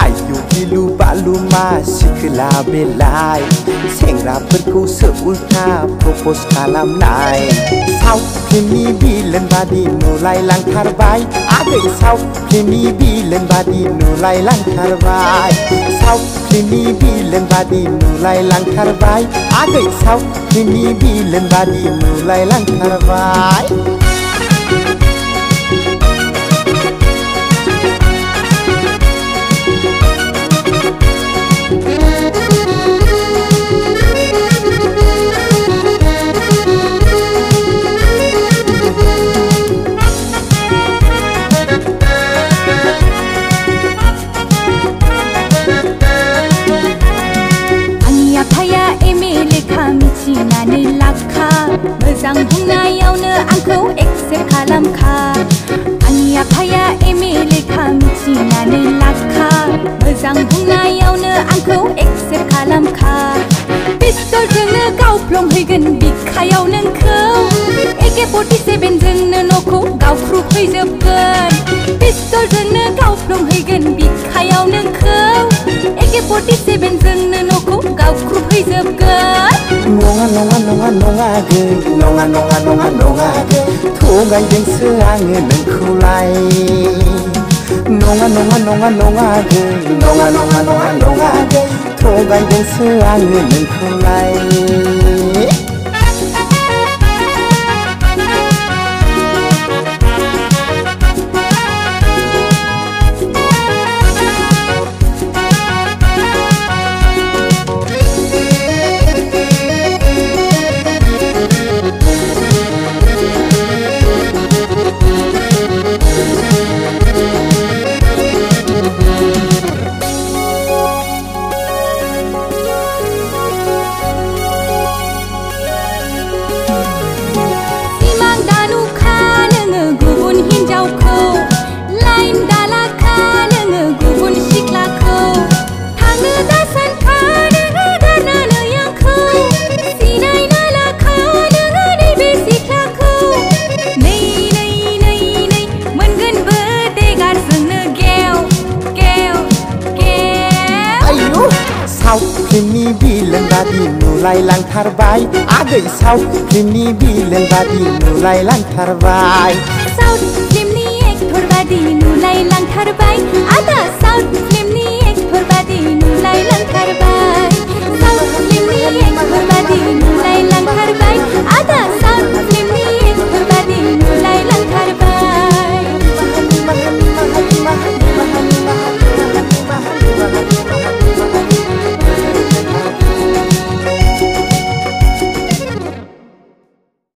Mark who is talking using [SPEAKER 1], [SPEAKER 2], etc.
[SPEAKER 1] आयु गिलु बालु मा सिखोला बेलाय सेंग्राफोरखौसो उल्था प्रपज खालामनाय साउथ फिल्मनि बिलेन बादि नुलायलांथारबाय आगै साउथ फिल्मनि बिलेन बादि नुलायलांथारबाय साउथ फिल्मनि बिलेन बादि नुलायलांथारबाय आगै साउथ फिल्मनि बिलेन बादि नुलायलांथारबाय
[SPEAKER 2] मोजां बुंनायावनो आंखौ एक्सेप्ट खालामखा आंनि आफाया एमए लेखा मिथिनानै लाखा मोजां बुंनायावनो आंखौ एक्सेप्ट खालामखा पिस्तलजोंनो गावफ्लंहैगोन बिखायाव नोंखौ AK-47 जोंनो न'खौ गावख्रुबहैजोबगोन पिस्तलजोंनो गावफ्लंहैगोन बिखायाव नोंखौ AK-47 जोंनो न'खौ गावख्रुबहैजोबगोन
[SPEAKER 1] नङा नङा नङा नङा गै नङा नङा नङा नङा गै थगायदोंसो आङो नोंखौलाय नङा नङा नङा नङा गै नङा नङा नङा नङा गै थगायदोंसो आङो नोंखौलाय साउथ फिल्मनि बिलेन बादि नुलायलांथारबाय आगै साउथ फिल्मनि बिलेन बादि नुलायलांथारबाय
[SPEAKER 2] साउथ फिल्मनि एक्टर बादि नुलायलांथारबाय आदा